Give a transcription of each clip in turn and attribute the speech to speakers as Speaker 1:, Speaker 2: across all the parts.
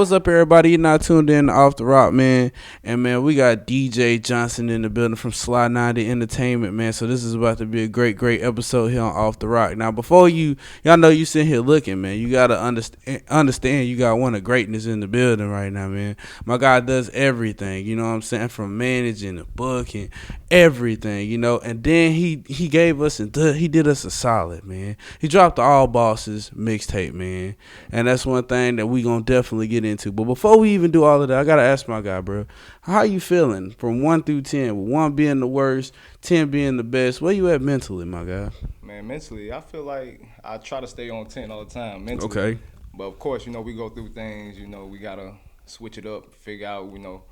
Speaker 1: what's up, everybody? You're not tuned in to Off the Rock, man. And, man, we got DJ Johnson in the building from SLY 90 Entertainment, man. So this is about to be a great, great episode here on Off the Rock. Now, before y'all know you sitting here looking, man, you got to understand you got one of greatness in the building right now, man. My guy does everything, you know what I'm saying, from managing the book and everything, you know. And then he gave us, he did us a solid, man. He dropped the All Bosses mixtape, man. And that's one thing that we gonna definitely get into. But before we even do all of that, I gotta ask my guy, bro, how you feeling from 1 through 10, with 1 being the worst, 10 being the best? Where you at mentally, my guy?
Speaker 2: Man, mentally, I feel like I try to stay on 10 all the time mentally.
Speaker 1: Okay.
Speaker 2: But of course, you know, we go through things, you know, we gotta switch it up, figure out, you know,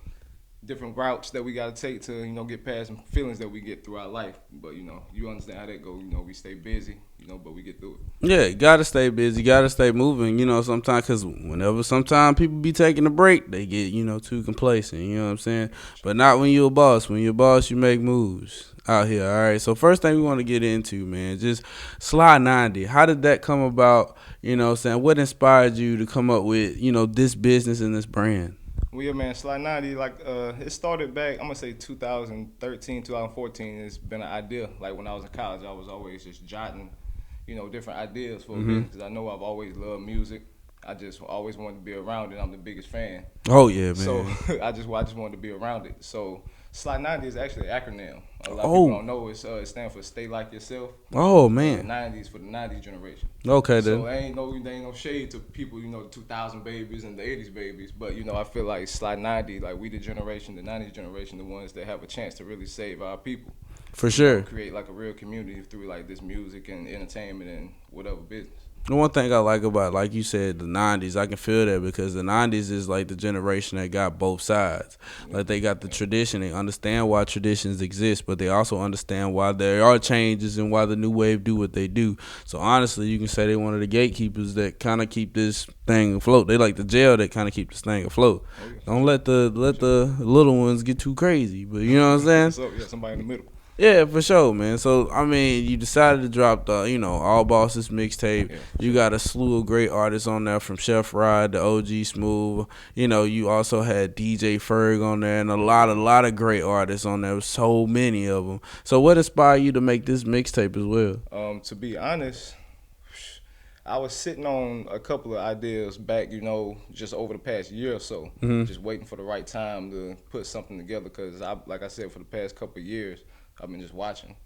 Speaker 2: different routes that we gotta take to, you know, get past some feelings that we get throughout life. But, you know, you understand how that goes. You know, we stay busy, you know, but we get through it.
Speaker 1: Yeah, gotta stay busy, gotta stay moving, you know, sometimes, because sometimes people be taking a break, they get, you know, too complacent, you know what I'm saying? But not when you're a boss. When you're a boss, you make moves out here, all right? So first thing we want to get into, man, just SLY 90. How did that come about, you know what I'm saying? What inspired you to come up with, you know, this business and this brand?
Speaker 2: Well, yeah, man, SLY 90, like, it started back, I'm going to say 2013, 2014. It's been an idea. Like, when I was in college, I was always just jotting, you know, different ideas for a business, because I know I've always loved music. I just always wanted to be around it. I'm the biggest fan.
Speaker 1: Oh, yeah, man.
Speaker 2: So, I just wanted to be around it. So, SLY 90 is actually an acronym. A lot of people don't know. It stands for Stay Like Yourself.
Speaker 1: Oh, man.
Speaker 2: 90s for the 90s generation.
Speaker 1: Okay, then.
Speaker 2: So there ain't no shade to people, you know, the 2000 babies and the 80s babies. But, you know, I feel like SLY 90, like we the generation, the 90s generation, the ones that have a chance to really save our people.
Speaker 1: For sure.
Speaker 2: You know, create like a real community through like this music and entertainment and whatever business.
Speaker 1: The one thing I like about, like you said, the 90s, I can feel that, because the 90s is like the generation that got both sides. Like, they got the tradition. They understand why traditions exist, but they also understand why there are changes and why the new wave do what they do. So honestly, you can say they're one of the gatekeepers that kind of keep this thing afloat. They like the jail that kind of keep this thing afloat. Oh, yeah. Don't let the little ones get too crazy, but you know what I'm saying?
Speaker 2: So, yeah, somebody in the middle.
Speaker 1: Yeah, for sure, man. So, I mean, you decided to drop the, you know, All Bosses mixtape. Yeah, you got a slew of great artists on there, from Chef Ride to OG Smooth. You know, you also had DJ Ferg on there, and a lot of great artists on there. So many of them. So what inspired you to make this mixtape as well?
Speaker 2: To be honest, I was sitting on a couple of ideas back, you know, just over the past year or so, just waiting for the right time to put something together, because, like I said, for the past couple of years, I've been just watching,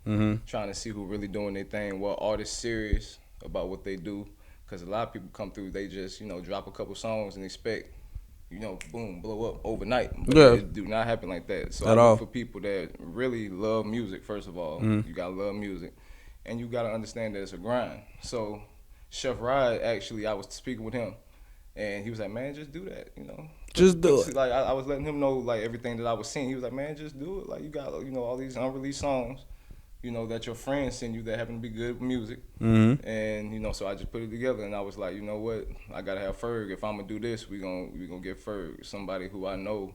Speaker 2: trying to see who really doing their thing, what artists serious about what they do. Because a lot of people come through, they just, you know, drop a couple songs and expect, you know, boom, blow up overnight. But it do not happen like that. So I look for people that really love music, first of all. You got to love music. And you got to understand that it's a grind. So Chef Ride, actually, I was speaking with him, and he was like, man, just do that, you know.
Speaker 1: Just do it.
Speaker 2: Like, I was letting him know, like, everything that I was seeing. He was like, man, just do it. Like, you got, you know, all these unreleased songs, you know, that your friends send you that happen to be good music. And, you know, so I just put it together, and I was like, you know what? I got to have Ferg. If I'm going to do this, we gonna get Ferg, somebody who I know,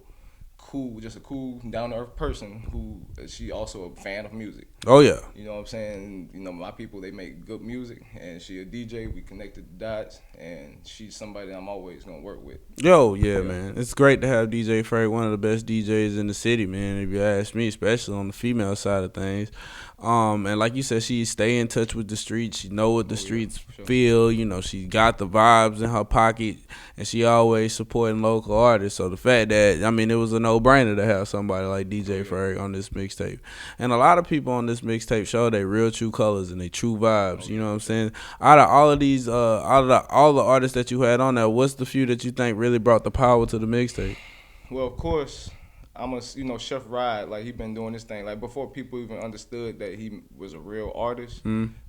Speaker 2: cool, just a cool, down-to-earth person who she also a fan of music.
Speaker 1: Oh, yeah.
Speaker 2: You know what I'm saying? You know, my people, they make good music, and she a DJ. We connected the dots, and she's somebody I'm always going to work with.
Speaker 1: Yo, yeah, man. It's great to have DJ Ferg, one of the best DJs in the city, man, if you ask me, especially on the female side of things. And like you said, she stay in touch with the streets. She know what the streets feel. You know, she got the vibes in her pocket, and she always supporting local artists. So the fact that, I mean, it was a no-brainer to have somebody like DJ Ferg on this mixtape. And a lot of people on this mixtape show their real true colors and their true vibes. You know what I'm saying? Out of all of these, all the artists that you had on there, what's the few that you think really brought the power to the mixtape?
Speaker 2: Well, of course, you know, Chef Ride, like, he been doing this thing. Like, before people even understood that he was a real artist,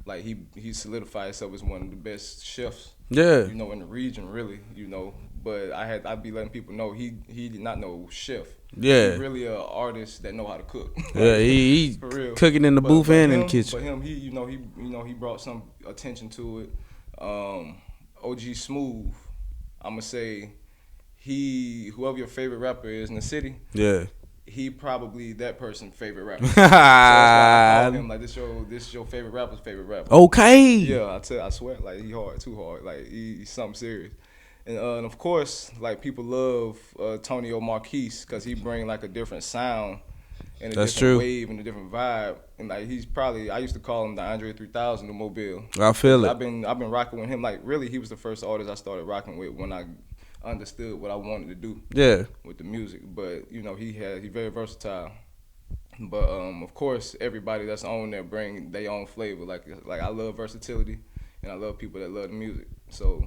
Speaker 2: like, he solidified himself as one of the best chefs, you know, in the region, really, you know. But I'd be letting people know he did not know chef. Yeah. He's really an artist that know how to cook.
Speaker 1: Yeah, he for real. Cooking in the booth and in the kitchen.
Speaker 2: For him, he brought some attention to it. OG Smooth, I'ma say, whoever your favorite rapper is in the city, he probably that person's favorite rapper. So that's why I call him like this your favorite rapper's favorite rapper.
Speaker 1: Okay.
Speaker 2: Yeah, I swear, like he hard, too hard, like he's something serious. And of course, like people love Tonio Marquise because he bring like a different sound and a
Speaker 1: That's
Speaker 2: different
Speaker 1: true.
Speaker 2: wave and a different vibe. And like he's probably I used to call him the Andre 3000 of Mobile
Speaker 1: I
Speaker 2: because
Speaker 1: feel it.
Speaker 2: I've been rocking with him. Like really, he was the first artist I started rocking with when I understood what I wanted to do
Speaker 1: Yeah.
Speaker 2: with the music. But you know, he's very versatile. But of course, everybody that's on there bring their own flavor. Like I love versatility, and I love people that love the music. So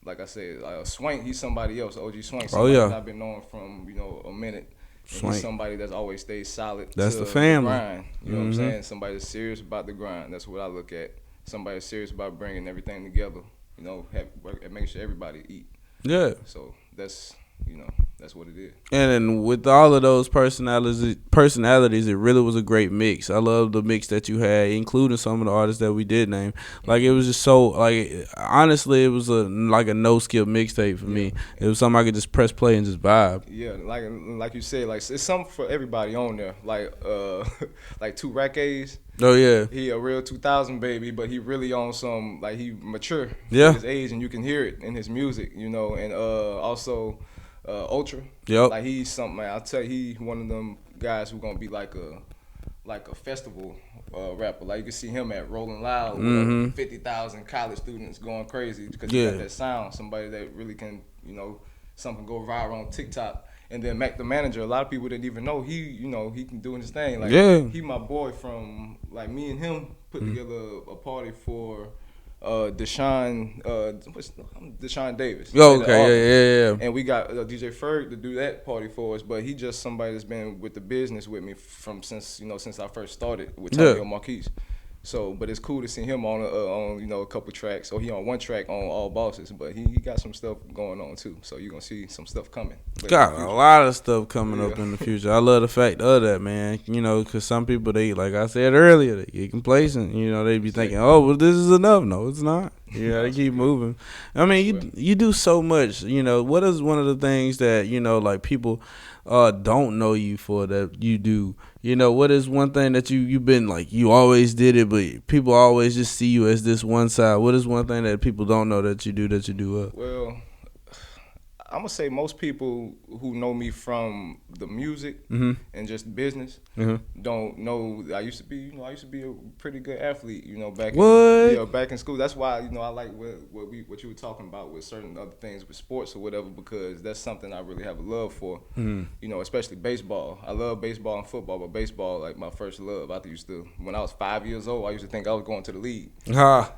Speaker 2: like I said, Swank, he's somebody else. OG Swank,
Speaker 1: Oh
Speaker 2: somebody that
Speaker 1: yeah.
Speaker 2: I've been knowing from a minute, and he's
Speaker 1: Swank.
Speaker 2: somebody that's always stayed solid
Speaker 1: That's the
Speaker 2: to the
Speaker 1: family.
Speaker 2: grind. You know what I'm saying? Somebody that's serious about the grind. That's what I look at. Somebody that's serious about bringing everything together. You know, make sure everybody eat.
Speaker 1: Yeah.
Speaker 2: So that's what it is.
Speaker 1: And then with all of those personalities, it really was a great mix. I love the mix that you had, including some of the artists that we did name. Like it was just so like honestly, it was a no skill mixtape for me. It was something I could just press play and just vibe.
Speaker 2: Yeah, like you said, like it's something for everybody on there. Like like Two Rack A's.
Speaker 1: Oh yeah,
Speaker 2: He a real 2000 baby, but he really on some like he mature
Speaker 1: yeah,
Speaker 2: for his age, and you can hear it in his music, you know. And also Ultra,
Speaker 1: yep.
Speaker 2: like he's something. Man, I'll tell you, he one of them guys who gonna be like a festival rapper. Like you can see him at Rolling Loud with 50,000 college students going crazy because he got that sound. Somebody that really can, something go viral on TikTok. And then Mac the manager, a lot of people didn't even know he can do his thing. Like he my boy from like me and him put together a party for Deshaun Davis.
Speaker 1: Oh, okay, yeah.
Speaker 2: And we got DJ Ferg to do that party for us, but he just somebody that's been with the business with me since I first started with Tonio Marquise. So, but it's cool to see him on a couple tracks. Or he on one track on All Bosses, but he got some stuff going on too. So you're gonna see some stuff coming.
Speaker 1: Got a lot of stuff coming up in the future. I love the fact of that, man. Because some people, they, like I said earlier, they get complacent. They be thinking, oh, well, this is enough. No, it's not. They keep moving. I mean, you do so much. What is one of the things that like people don't know you for that you do? What is one thing that you've been like, you always did it, but people always just see you as this one side? What is one thing that people don't know that you do well?
Speaker 2: Well, I'm gonna say most people who know me from the music and just business don't know I used to be a pretty good athlete, back in school. That's why I like what you were talking about with certain other things with sports or whatever, because that's something I really have a love for. Especially baseball. I love baseball and football, but baseball like my first love. When I was 5 years old, I used to think I was going to the league.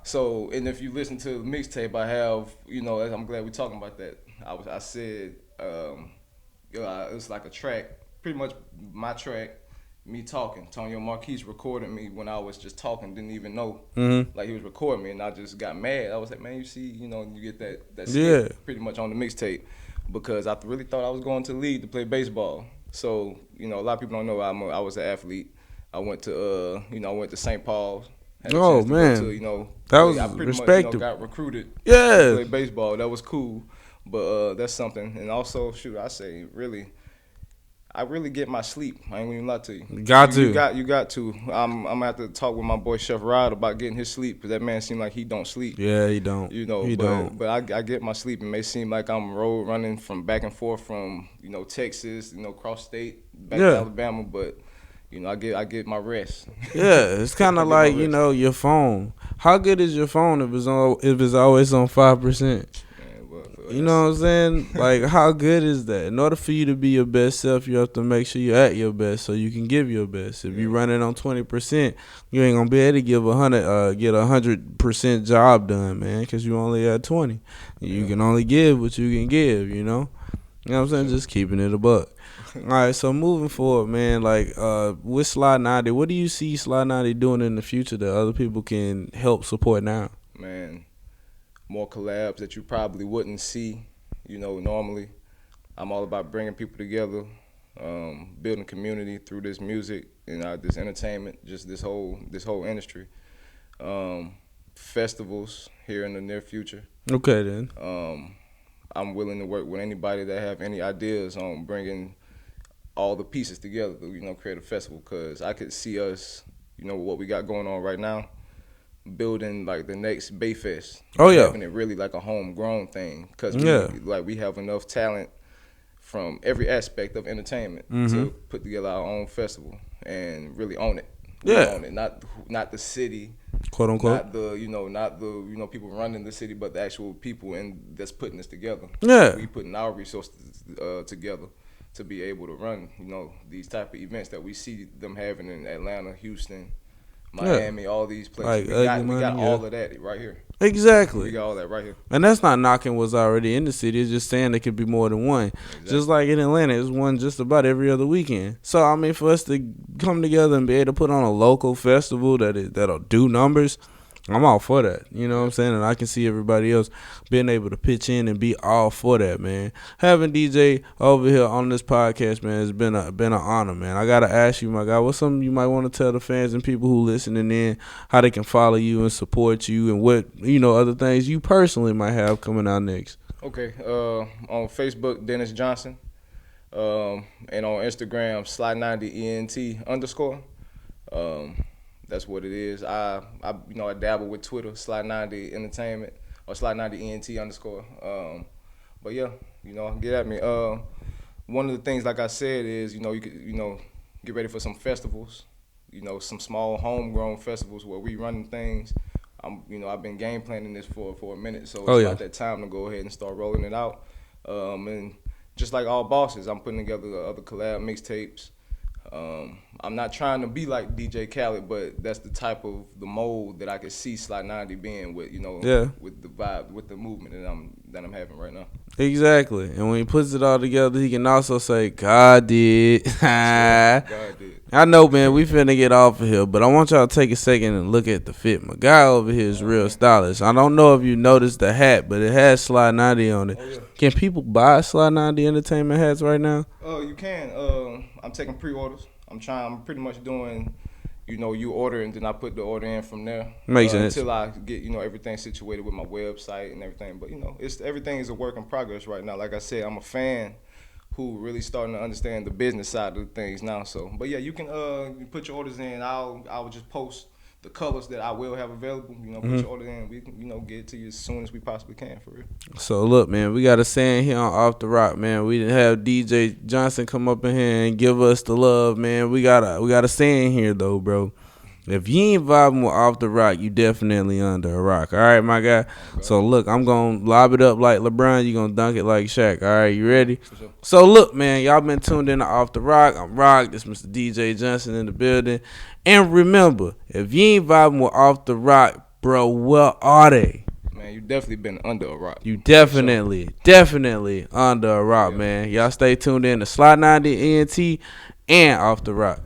Speaker 2: So, and if you listen to the mixtape I have, I'm glad we're talking about that. I said it's like a track, pretty much my track, me talking. Tonio Marquise recorded me when I was just talking, didn't even know. Like he was recording me, and I just got mad. I was like, man, you get that skit pretty much on the mixtape, because I really thought I was going to the league to play baseball. So, a lot of people don't know I was an athlete. I went to St. Paul's.
Speaker 1: Oh man, that was
Speaker 2: I pretty
Speaker 1: respectable.
Speaker 2: much got recruited to play baseball. That was cool. But that's something. And also, I really get my sleep. I ain't even lie to you.
Speaker 1: You got
Speaker 2: to. I'm gonna have to talk with my boy Chef Rod about getting his sleep, because that man seems like he don't sleep.
Speaker 1: Yeah, he don't.
Speaker 2: But I get my sleep. It may seem like I'm road running from back and forth from Texas, cross state back to Alabama, but I get my rest.
Speaker 1: Yeah, it's kind of like your phone. How good is your phone if it's always on 5%? You know what I'm saying? Like, how good is that? In order for you to be your best self, you have to make sure you're at your best so you can give your best. If you run it on 20%, you ain't gonna be able to get 100% job done, man, because you only at 20. You can only give what you can give. You know what I'm saying? Just keeping it a buck. All right, so moving forward, man, like with SLY 90, what do you see SLY 90 doing in the future that other people can help support now?
Speaker 2: Man, more collabs that you probably wouldn't see, normally. I'm all about bringing people together, building community through this music and this entertainment, just this whole industry. Festivals here in the near future.
Speaker 1: Okay, then.
Speaker 2: I'm willing to work with anybody that have any ideas on bringing all the pieces together to, create a festival, because I could see us, what we got going on right now. building like the next Bayfest.
Speaker 1: Oh yeah,
Speaker 2: Having it really like a homegrown thing because
Speaker 1: yeah.
Speaker 2: we have enough talent from every aspect of entertainment to put together our own festival and really own it. We
Speaker 1: Yeah.
Speaker 2: own it, not the city,
Speaker 1: Quote unquote.
Speaker 2: not the people running the city, but the actual people that's putting this together.
Speaker 1: Yeah.
Speaker 2: We putting our resources together to be able to run these type of events that we see them having in Atlanta, Houston, Miami, all these places.
Speaker 1: Like
Speaker 2: We got
Speaker 1: money,
Speaker 2: all of that right here.
Speaker 1: Exactly.
Speaker 2: We got all that right here.
Speaker 1: And that's not knocking what's already in the city. It's just saying there could be more than one.
Speaker 2: Exactly.
Speaker 1: Just like in Atlanta, it's one just about every other weekend. So I mean, for us to come together and be able to put on a local festival that'll do numbers, I'm all for that. You know what I'm saying? And I can see everybody else being able to pitch in and be all for that, man. Having DJ over here on this podcast, man, has been an honor, man. I gotta ask you, my guy, what's something you might want to tell the fans and people who listening in, how they can follow you and support you, and what other things you personally might have coming out next.
Speaker 2: Okay. On Facebook, Dennis Johnson, and on Instagram, SLY90ENT_. That's what it is. I dabble with Twitter, SLY90 Entertainment or SLY90ENT_. But yeah, get at me. One of the things, like I said, is you could get ready for some festivals. Some small homegrown festivals where we running things. I've been game planning this for a minute, so it's about that time to go ahead and start rolling it out. And just like all bosses, I'm putting together other collab mixtapes. I'm not trying to be like DJ Khaled, but that's the type of the mold that I could see SLY90 being with, with the vibe, with the movement that I'm having right now.
Speaker 1: Exactly. And when he puts it all together, he can also say, God did.
Speaker 2: God did.
Speaker 1: I know, man, we finna get off of here, but I want y'all to take a second and look at the fit. My guy over here is real stylish. I don't know if you noticed the hat, but it has SLY90 on it.
Speaker 2: Oh, yeah.
Speaker 1: Can people buy SLY90 entertainment hats right now?
Speaker 2: You can. I'm taking pre-orders. I'm pretty much doing, you order and then I put the order in from there.
Speaker 1: Makes sense.
Speaker 2: Until I get, everything situated with my website and everything. But, everything is a work in progress right now. Like I said, I'm a fan who really starting to understand the business side of things now. So, but yeah, you can put your orders in. I'll just post the colors that I will have available. Put your order in. We can, get it to you as soon as we possibly can, for real.
Speaker 1: So look, man, we got a saying here on Off the Rock, man. We didn't have DJ Johnson come up in here and give us the love, man. We got a saying here though, bro. If you ain't vibing with Off the Rock, you definitely under a rock. All right, my guy. Okay. So look, I'm gonna lob it up like LeBron. You gonna dunk it like Shaq. All right, you ready?
Speaker 2: Sure.
Speaker 1: So look, man, y'all been tuned in to Off the Rock. I'm Rock. This Mr. DJ Johnson in the building. And remember, if you ain't vibing with Off the Rock, bro, where are they?
Speaker 2: Man, you definitely been under a rock.
Speaker 1: You definitely under a rock, man. Y'all stay tuned in to SLY90 ENT and Off the Rock.